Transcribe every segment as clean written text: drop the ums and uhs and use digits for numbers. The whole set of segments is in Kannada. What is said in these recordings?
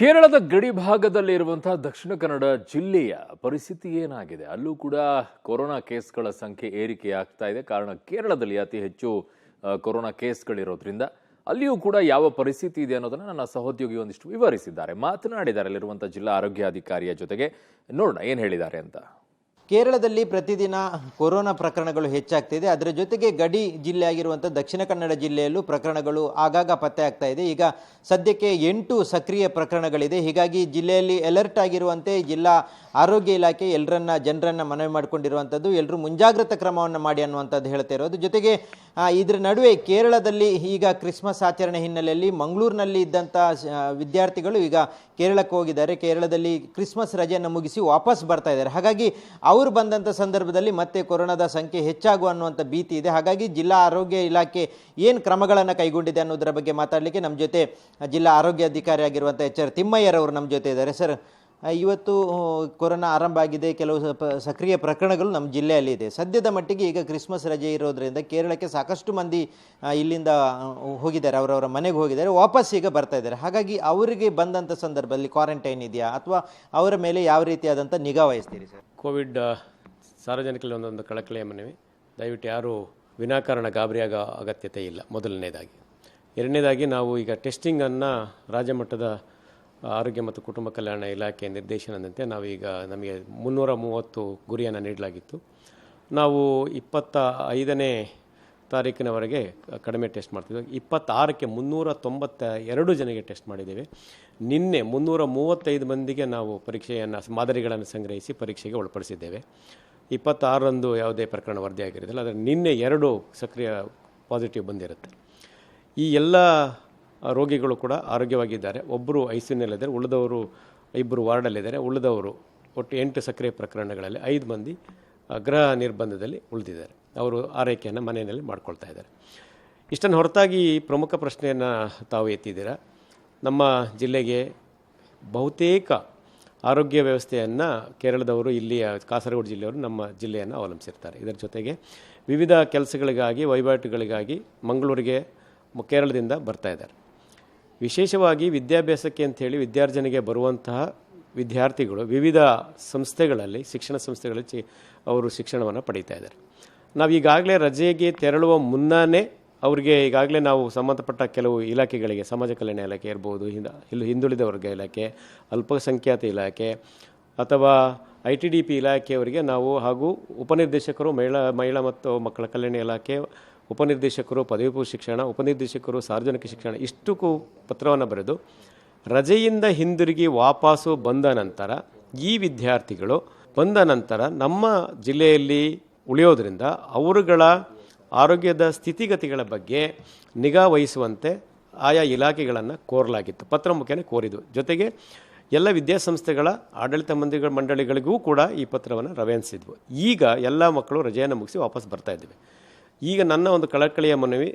ಕೇರಳದ ಗಡಿ ಭಾಗದಲ್ಲಿ ಇರುವಂತಹ ದಕ್ಷಿಣ ಕನ್ನಡ ಜಿಲ್ಲೆಯ ಪರಿಸ್ಥಿತಿ ಏನಾಗಿದೆ? ಅಲ್ಲೂ ಕೂಡ ಕೊರೋನಾ ಕೇಸ್ಗಳ ಸಂಖ್ಯೆ ಏರಿಕೆಯಾಗ್ತಾ ಇದೆ. ಕಾರಣ ಕೇರಳದಲ್ಲಿ ಅತಿ ಹೆಚ್ಚು ಕೊರೋನಾ ಕೇಸ್ಗಳಿರೋದ್ರಿಂದ ಅಲ್ಲಿಯೂ ಕೂಡ ಯಾವ ಪರಿಸ್ಥಿತಿ ಇದೆ ಅನ್ನೋದನ್ನ ನನ್ನ ಸಹೋದ್ಯೋಗಿ ಒಂದಿಷ್ಟು ವಿವರಿಸಿದ್ದಾರೆ, ಮಾತನಾಡಿದ್ದಾರೆ ಅಲ್ಲಿರುವಂತಹ ಜಿಲ್ಲಾ ಆರೋಗ್ಯಾಧಿಕಾರಿಯ ಜೊತೆಗೆ. ನೋಡೋಣ ಏನು ಹೇಳಿದ್ದಾರೆ ಅಂತ. ಕೇರಳದಲ್ಲಿ ಪ್ರತಿದಿನ ಕೊರೋನಾ ಪ್ರಕರಣಗಳು ಹೆಚ್ಚಾಗ್ತಿದೆ. ಅದರ ಜೊತೆಗೆ ಗಡಿ ಜಿಲ್ಲೆ ಆಗಿರುವಂಥ ದಕ್ಷಿಣ ಕನ್ನಡ ಜಿಲ್ಲೆಯಲ್ಲೂ ಪ್ರಕರಣಗಳು ಆಗಾಗ ಪತ್ತೆ ಆಗ್ತಾ ಇದೆ. ಈಗ ಸದ್ಯಕ್ಕೆ 8 ಸಕ್ರಿಯ ಪ್ರಕರಣಗಳಿದೆ. ಹೀಗಾಗಿ ಜಿಲ್ಲೆಯಲ್ಲಿ ಅಲರ್ಟ್ ಆಗಿರುವಂತೆ ಜಿಲ್ಲಾ ಆರೋಗ್ಯ ಇಲಾಖೆ ಜನರನ್ನ ಮನವಿ ಮಾಡಿಕೊಂಡಿರುವಂಥದ್ದು. ಎಲ್ಲರೂ ಮುಂಜಾಗ್ರತಾ ಕ್ರಮವನ್ನು ಮಾಡಿ ಅನ್ನುವಂಥದ್ದು ಹೇಳ್ತಾ ಇರೋದು. ಜೊತೆಗೆ ಇದರ ನಡುವೆ ಕೇರಳದಲ್ಲಿ ಈಗ ಕ್ರಿಸ್ಮಸ್ ಆಚರಣೆ ಹಿನ್ನೆಲೆಯಲ್ಲಿ ಮಂಗಳೂರಿನಲ್ಲಿ ಇದ್ದಂಥ ವಿದ್ಯಾರ್ಥಿಗಳು ಈಗ ಕೇರಳಕ್ಕೆ ಹೋಗಿದ್ದಾರೆ. ಕೇರಳದಲ್ಲಿ ಕ್ರಿಸ್ಮಸ್ ರಜೆಯನ್ನು ಮುಗಿಸಿ ವಾಪಸ್ ಬರ್ತಾ ಇದ್ದಾರೆ. ಹಾಗಾಗಿ ಅವರು ಬಂದಂಥ ಸಂದರ್ಭದಲ್ಲಿ ಮತ್ತೆ ಕೊರೋನಾದ ಸಂಖ್ಯೆ ಹೆಚ್ಚಾಗುವ ಅನ್ನುವಂಥ ಭೀತಿ ಇದೆ. ಹಾಗಾಗಿ ಜಿಲ್ಲಾ ಆರೋಗ್ಯ ಇಲಾಖೆ ಏನು ಕ್ರಮಗಳನ್ನು ಕೈಗೊಂಡಿದೆ ಅನ್ನೋದರ ಬಗ್ಗೆ ಮಾತಾಡಲಿಕ್ಕೆ ನಮ್ಮ ಜೊತೆ ಜಿಲ್ಲಾ ಆರೋಗ್ಯಾಧಿಕಾರಿ ಆಗಿರುವಂಥ HR ತಿಮ್ಮಯ್ಯರವರು ನಮ್ಮ ಜೊತೆ ಇದ್ದಾರೆ. ಸರ್, ಇವತ್ತು ಕೊರೋನಾ ಆರಂಭ ಆಗಿದೆ, ಕೆಲವು ಸಕ್ರಿಯ ಪ್ರಕರಣಗಳು ನಮ್ಮ ಜಿಲ್ಲೆಯಲ್ಲಿ ಇದೆ. ಸದ್ಯದ ಮಟ್ಟಿಗೆ ಈಗ ಕ್ರಿಸ್ಮಸ್ ರಜೆ ಇರೋದ್ರಿಂದ ಕೇರಳಕ್ಕೆ ಸಾಕಷ್ಟು ಮಂದಿ ಇಲ್ಲಿಂದ ಹೋಗಿದ್ದಾರೆ, ಅವರವರ ಮನೆಗೆ ಹೋಗಿದ್ದಾರೆ, ವಾಪಸ್ ಈಗ ಬರ್ತಾ ಇದ್ದಾರೆ. ಹಾಗಾಗಿ ಅವರಿಗೆ ಬಂದಂಥ ಸಂದರ್ಭದಲ್ಲಿ ಕ್ವಾರಂಟೈನ್ ಇದೆಯಾ ಅಥವಾ ಅವರ ಮೇಲೆ ಯಾವ ರೀತಿಯಾದಂಥ ನಿಗಾ ವಹಿಸ್ತೀರಿ ಸರ್? ಕೋವಿಡ್ ಸಾರ್ವಜನಿಕರಲ್ಲಿ ಒಂದೊಂದು ಕಳಕಳಿಯ ಮನವಿ, ದಯವಿಟ್ಟು ಯಾರೂ ವಿನಾಕಾರಣ ಗಾಬರಿಯಾಗ ಅಗತ್ಯತೆ ಇಲ್ಲ. ಮೊದಲನೇದಾಗಿ. ಎರಡನೇದಾಗಿ, ನಾವು ಈಗ ಟೆಸ್ಟಿಂಗನ್ನು ರಾಜ್ಯ ಮಟ್ಟದ ಆರೋಗ್ಯ ಮತ್ತು ಕುಟುಂಬ ಕಲ್ಯಾಣ ಇಲಾಖೆ ನಿರ್ದೇಶನದಂತೆ ನಾವೀಗ ನಮಗೆ 330 ಗುರಿಯನ್ನು ನೀಡಲಾಗಿತ್ತು. ನಾವು 25ನೇ ತಾರೀಕಿನವರೆಗೆ ಕಡಿಮೆ ಟೆಸ್ಟ್ ಮಾಡ್ತಿದ್ವಿ. 26ಕ್ಕೆ 392 ಜನರಿಗೆ ಟೆಸ್ಟ್ ಮಾಡಿದ್ದೇವೆ. ನಿನ್ನೆ 335 ಮಂದಿಗೆ ನಾವು ಮಾದರಿಗಳನ್ನು ಸಂಗ್ರಹಿಸಿ ಪರೀಕ್ಷೆಗೆ ಒಳಪಡಿಸಿದ್ದೇವೆ. 26ರಂದು ಯಾವುದೇ ಪ್ರಕರಣ ವರದಿಯಾಗಿರೋದಿಲ್ಲ. ಆದರೆ ನಿನ್ನೆ 2 ಸಕ್ರಿಯ ಪಾಸಿಟಿವ್ ಬಂದಿರುತ್ತೆ. ಈ ಎಲ್ಲ ರೋಗಿಗಳು ಕೂಡ ಆರೋಗ್ಯವಾಗಿದ್ದಾರೆ. ಒಬ್ಬರು ICUನಲ್ಲಿದ್ದಾರೆ, ಉಳಿದವರು 2 ವಾರ್ಡಲ್ಲಿದ್ದಾರೆ. ಉಳಿದವರು ಒಟ್ಟು 8 ಸಕ್ರಿಯ ಪ್ರಕರಣಗಳಲ್ಲಿ 5 ಮಂದಿ ಗೃಹ ನಿರ್ಬಂಧದಲ್ಲಿ ಉಳಿದಿದ್ದಾರೆ. ಅವರು ಆರೈಕೆಯನ್ನು ಮನೆಯಲ್ಲಿ ಮಾಡ್ಕೊಳ್ತಾ ಇದ್ದಾರೆ. ಇಷ್ಟನ್ನು ಹೊರತಾಗಿ ಪ್ರಮುಖ ಪ್ರಶ್ನೆಯನ್ನು ತಾವು ಎತ್ತಿದ್ದೀರಾ. ನಮ್ಮ ಜಿಲ್ಲೆಗೆ ಬಹುತೇಕ ಆರೋಗ್ಯ ವ್ಯವಸ್ಥೆಯನ್ನು ಕೇರಳದವರು, ಇಲ್ಲಿಯ ಕಾಸರಗೋಡು ಜಿಲ್ಲೆಯವರು ನಮ್ಮ ಜಿಲ್ಲೆಯನ್ನು ಅವಲಂಬಿಸಿರ್ತಾರೆ. ಇದರ ಜೊತೆಗೆ ವಿವಿಧ ಕೆಲಸಗಳಿಗಾಗಿ, ವಹಿವಾಟುಗಳಿಗಾಗಿ ಮಂಗಳೂರಿಗೆ ಕೇರಳದಿಂದ ಬರ್ತಾ ಇದ್ದಾರೆ. ವಿಶೇಷವಾಗಿ ವಿದ್ಯಾಭ್ಯಾಸಕ್ಕೆ ಅಂಥೇಳಿ ವಿದ್ಯಾರ್ಜನೆಗೆ ಬರುವಂತಹ ವಿದ್ಯಾರ್ಥಿಗಳು ವಿವಿಧ ಸಂಸ್ಥೆಗಳಲ್ಲಿ, ಶಿಕ್ಷಣ ಸಂಸ್ಥೆಗಳಲ್ಲಿ ಅವರು ಶಿಕ್ಷಣವನ್ನು ಪಡೀತಾ ಇದ್ದಾರೆ. ನಾವು ಈಗಾಗಲೇ ರಜೆಗೆ ತೆರಳುವ ಮುನ್ನನೇ ಅವರಿಗೆ ಈಗಾಗಲೇ ನಾವು ಸಂಬಂಧಪಟ್ಟ ಕೆಲವು ಇಲಾಖೆಗಳಿಗೆ, ಸಮಾಜ ಕಲ್ಯಾಣ ಇಲಾಖೆ ಇರ್ಬೋದು, ಹಿಂದುಳಿದ ವರ್ಗ ಇಲಾಖೆ, ಅಲ್ಪಸಂಖ್ಯಾತ ಇಲಾಖೆ ಅಥವಾ ITDP ಇಲಾಖೆಯವರಿಗೆ ನಾವು, ಹಾಗೂ ಉಪನಿರ್ದೇಶಕರು, ಮಹಿಳಾ ಮತ್ತು ಮಕ್ಕಳ ಕಲ್ಯಾಣ ಇಲಾಖೆ ಉಪನಿರ್ದೇಶಕರು, ಪದವಿ ಪೂರ್ವ ಶಿಕ್ಷಣ ಉಪನಿರ್ದೇಶಕರು, ಸಾರ್ವಜನಿಕ ಶಿಕ್ಷಣ ಇಷ್ಟಕ್ಕೂ ಪತ್ರವನ್ನು ಬರೆದು ರಜೆಯಿಂದ ಹಿಂದಿರುಗಿ ವಾಪಸ್ಸು ಬಂದ ನಂತರ ಈ ವಿದ್ಯಾರ್ಥಿಗಳು ಬಂದ ನಂತರ ನಮ್ಮ ಜಿಲ್ಲೆಯಲ್ಲಿ ಉಳಿಯೋದ್ರಿಂದ ಅವರುಗಳ ಆರೋಗ್ಯದ ಸ್ಥಿತಿಗತಿಗಳ ಬಗ್ಗೆ ನಿಗಾ ವಹಿಸುವಂತೆ ಆಯಾ ಇಲಾಖೆಗಳನ್ನು ಕೋರಲಾಗಿತ್ತು. ಪತ್ರ ಮುಖೇನ ಕೋರಿದ್ವು. ಜೊತೆಗೆ ಎಲ್ಲ ವಿದ್ಯಾಸಂಸ್ಥೆಗಳ ಆಡಳಿತ ಮಂಡಳಿಗಳಿಗೂ ಕೂಡ ಈ ಪತ್ರವನ್ನು ರವಾನಿಸಿದ್ವು. ಈಗ ಎಲ್ಲ ಮಕ್ಕಳು ರಜೆಯನ್ನು ಮುಗಿಸಿ ವಾಪಸ್ ಬರ್ತಾ ಇದ್ದೀವಿ. ಈಗ ನನ್ನ ಒಂದು ಕಳಕಳಿಯ ಮನವಿ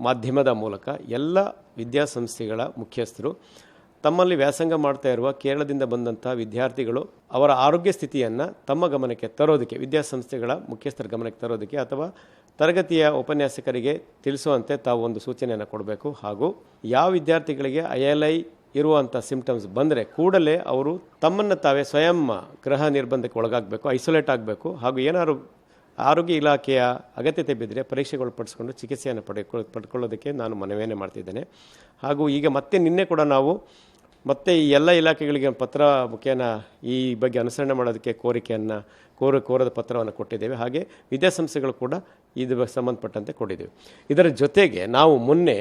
ಮಾಧ್ಯಮದ ಮೂಲಕ ಎಲ್ಲ ವಿದ್ಯಾಸಂಸ್ಥೆಗಳ ಮುಖ್ಯಸ್ಥರು ತಮ್ಮಲ್ಲಿ ವ್ಯಾಸಂಗ ಮಾಡ್ತಾ ಇರುವ ಕೇರಳದಿಂದ ಬಂದಂಥ ವಿದ್ಯಾರ್ಥಿಗಳು ಅವರ ಆರೋಗ್ಯ ಸ್ಥಿತಿಯನ್ನು ತಮ್ಮ ಗಮನಕ್ಕೆ ತರೋದಕ್ಕೆ, ವಿದ್ಯಾಸಂಸ್ಥೆಗಳ ಮುಖ್ಯಸ್ಥರ ಗಮನಕ್ಕೆ ತರೋದಕ್ಕೆ ಅಥವಾ ತರಗತಿಯ ಉಪನ್ಯಾಸಕರಿಗೆ ತಿಳಿಸುವಂತೆ ತಾವು ಒಂದು ಸೂಚನೆಯನ್ನು ಕೊಡಬೇಕು. ಹಾಗೂ ಯಾವ ವಿದ್ಯಾರ್ಥಿಗಳಿಗೆ ILI ಇರುವಂಥ ಸಿಂಪ್ಟಮ್ಸ್ ಬಂದರೆ ಕೂಡಲೇ ಅವರು ತಮ್ಮನ್ನು ತಾವೇ ಸ್ವಯಂ ಗೃಹ ನಿರ್ಬಂಧಕ್ಕೆ ಒಳಗಾಗಬೇಕು, ಐಸೋಲೇಟ್ ಆಗಬೇಕು. ಹಾಗೂ ಏನಾದ್ರು ಆರೋಗ್ಯ ಇಲಾಖೆಯ ಅಗತ್ಯತೆ ಬಿದ್ದರೆ ಪರೀಕ್ಷೆಗಳು ಪಡಿಸ್ಕೊಂಡು ಚಿಕಿತ್ಸೆಯನ್ನು ಪಡ್ಕೊಳ್ಳೋದಕ್ಕೆ ನಾನು ಮನವಿಯನ್ನು ಮಾಡ್ತಿದ್ದೇನೆ. ಹಾಗೂ ಈಗ ನಿನ್ನೆ ಕೂಡ ನಾವು ಮತ್ತೆ ಈ ಎಲ್ಲ ಇಲಾಖೆಗಳಿಗೆ ಪತ್ರ ಮುಖೇನ ಈ ಬಗ್ಗೆ ಅನುಸರಣೆ ಮಾಡೋದಕ್ಕೆ ಕೋರದ ಪತ್ರವನ್ನು ಕೊಟ್ಟಿದ್ದೇವೆ. ಹಾಗೆ ವಿದ್ಯಾಸಂಸ್ಥೆಗಳು ಕೂಡ ಇದು ಸಂಬಂಧಪಟ್ಟಂತೆ ಕೊಟ್ಟಿದ್ದೇವೆ. ಇದರ ಜೊತೆಗೆ ನಾವು ಮೊನ್ನೆ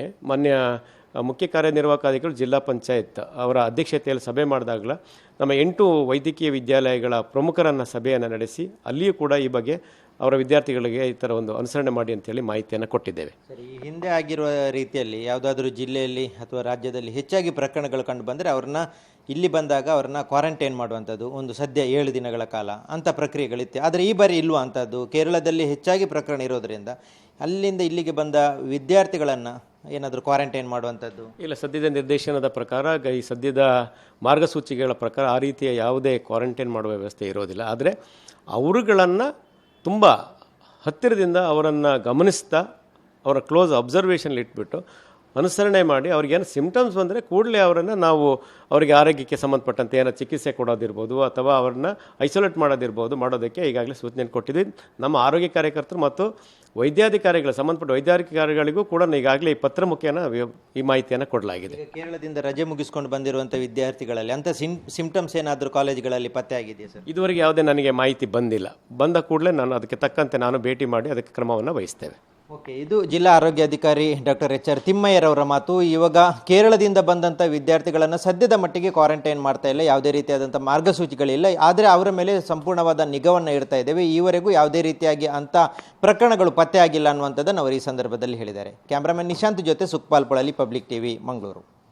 ಮುಖ್ಯ ಕಾರ್ಯನಿರ್ವಾಹಕಾಧಿಕಾರಿಗಳು ಜಿಲ್ಲಾ ಪಂಚಾಯತ್ ಅವರ ಅಧ್ಯಕ್ಷತೆಯಲ್ಲಿ ಸಭೆ ಮಾಡಿದಾಗಲ ನಮ್ಮ 8 ವೈದ್ಯಕೀಯ ವಿದ್ಯಾಲಯಗಳ ಪ್ರಮುಖರನ್ನು ಸಭೆಯನ್ನು ನಡೆಸಿ ಅಲ್ಲಿಯೂ ಕೂಡ ಈ ಬಗ್ಗೆ ಅವರ ವಿದ್ಯಾರ್ಥಿಗಳಿಗೆ ಈ ಥರ ಒಂದು ಅನುಸರಣೆ ಮಾಡಿ ಅಂತೇಳಿ ಮಾಹಿತಿಯನ್ನು ಕೊಟ್ಟಿದ್ದೇವೆ. ಸರಿ, ಈ ಹಿಂದೆ ಆಗಿರುವ ರೀತಿಯಲ್ಲಿ ಯಾವುದಾದ್ರೂ ಜಿಲ್ಲೆಯಲ್ಲಿ ಅಥವಾ ರಾಜ್ಯದಲ್ಲಿ ಹೆಚ್ಚಾಗಿ ಪ್ರಕರಣಗಳು ಕಂಡು ಬಂದರೆ ಅವ್ರನ್ನ ಇಲ್ಲಿ ಬಂದಾಗ ಅವ್ರನ್ನ ಕ್ವಾರಂಟೈನ್ ಮಾಡುವಂಥದ್ದು, ಒಂದು ಸದ್ಯ 7 ದಿನಗಳ ಕಾಲ ಅಂಥ ಪ್ರಕ್ರಿಯೆಗಳಿತ್ತು. ಆದರೆ ಈ ಬಾರಿ ಇಲ್ವಾ ಅಂಥದ್ದು? ಕೇರಳದಲ್ಲಿ ಹೆಚ್ಚಾಗಿ ಪ್ರಕರಣ ಇರೋದರಿಂದ ಅಲ್ಲಿಂದ ಇಲ್ಲಿಗೆ ಬಂದ ವಿದ್ಯಾರ್ಥಿಗಳನ್ನು ಏನಾದರೂ ಕ್ವಾರಂಟೈನ್ ಮಾಡುವಂಥದ್ದು ಇಲ್ಲ. ಸದ್ಯದ ನಿರ್ದೇಶನದ ಪ್ರಕಾರ, ಈ ಸದ್ಯದ ಮಾರ್ಗಸೂಚಿಗಳ ಪ್ರಕಾರ ಆ ರೀತಿಯ ಯಾವುದೇ ಕ್ವಾರಂಟೈನ್ ಮಾಡುವ ವ್ಯವಸ್ಥೆ ಇರೋದಿಲ್ಲ. ಆದರೆ ಅವರುಗಳನ್ನು ತುಂಬ ಹತ್ತಿರದಿಂದ ಅವರನ್ನು ಗಮನಿಸ್ತಾ ಅವರ ಕ್ಲೋಸ್ ಅಬ್ಸರ್ವೇಷನ್ಲಿ ಇಟ್ಬಿಟ್ಟು ಅನುಸರಣೆ ಮಾಡಿ ಅವ್ರಿಗೇನು ಸಿಮ್ಟಮ್ಸ್ ಬಂದರೆ ಕೂಡಲೇ ಅವರನ್ನು ನಾವು ಅವರಿಗೆ ಆರೋಗ್ಯಕ್ಕೆ ಸಂಬಂಧಪಟ್ಟಂತೆ ಏನೋ ಚಿಕಿತ್ಸೆ ಕೊಡೋದಿರ್ಬೋದು ಅಥವಾ ಅವ್ರನ್ನ ಐಸೋಲೇಟ್ ಮಾಡೋದಕ್ಕೆ ಈಗಾಗಲೇ ಸೂಚನೆ ಕೊಟ್ಟಿದ್ವಿ. ನಮ್ಮ ಆರೋಗ್ಯ ಕಾರ್ಯಕರ್ತರು ಮತ್ತು ವೈದ್ಯಾಧಿಕಾರಿಗಳು ಸಂಬಂಧಪಟ್ಟ ವೈದ್ಯಾಧಿಕಾರಿಗಳಿಗೂ ಕೂಡ ಈಗಾಗಲೇ ಈ ಪತ್ರ ಮುಖೇನ ಈ ಮಾಹಿತಿಯನ್ನು ಕೊಡಲಾಗಿದೆ. ಈಗ ಕೇರಳದಿಂದ ರಜೆ ಮುಗಿಸ್ಕೊಂಡು ಬಂದಿರುವಂಥ ವಿದ್ಯಾರ್ಥಿಗಳಲ್ಲಿ ಅಂತ ಸಿಂಪ್ಟಮ್ಸ್ ಏನಾದರೂ ಕಾಲೇಜುಗಳಲ್ಲಿ ಪತ್ತೆ ಆಗಿದೆಯಾ ಸರ್? ಇದುವರೆಗೆ ಯಾವುದೇ ನನಗೆ ಮಾಹಿತಿ ಬಂದಿಲ್ಲ. ಬಂದ ಕೂಡಲೇ ನಾನು ಅದಕ್ಕೆ ತಕ್ಕಂತೆ ನಾನು ಭೇಟಿ ಮಾಡಿ ಅದಕ್ಕೆ ಕ್ರಮವನ್ನು ವಹಿಸ್ತೇವೆ. ಓಕೆ, ಇದು ಜಿಲ್ಲಾ ಆರೋಗ್ಯಾಧಿಕಾರಿ ಡಾಕ್ಟರ್ HR ತಿಮ್ಮಯ್ಯರವರ ಮಾತು. ಇವಾಗ ಕೇರಳದಿಂದ ಬಂದಂಥ ವಿದ್ಯಾರ್ಥಿಗಳನ್ನು ಸದ್ಯದ ಮಟ್ಟಿಗೆ ಕ್ವಾರಂಟೈನ್ ಮಾಡ್ತಾ ಇಲ್ಲ, ಯಾವುದೇ ರೀತಿಯಾದಂಥ ಮಾರ್ಗಸೂಚಿಗಳಿಲ್ಲ. ಆದರೆ ಅವರ ಮೇಲೆ ಸಂಪೂರ್ಣವಾದ ನಿಗಾವನ್ನು ಇಡ್ತಾ ಇದ್ದೇವೆ. ಈವರೆಗೂ ಯಾವುದೇ ರೀತಿಯಾಗಿ ಅಂಥ ಪ್ರಕರಣಗಳು ಪತ್ತೆ ಆಗಿಲ್ಲ ಅನ್ನುವಂಥದ್ದನ್ನು ಅವರು ಈ ಸಂದರ್ಭದಲ್ಲಿ ಹೇಳಿದ್ದಾರೆ. ಕ್ಯಾಮ್ರಾಮನ್ ನಿಶಾಂತ್ ಜೊತೆ ಸುಕ್ಪಾಲ್ ಪೊಳಲಿ, ಪಬ್ಲಿಕ್ TV, ಮಂಗಳೂರು.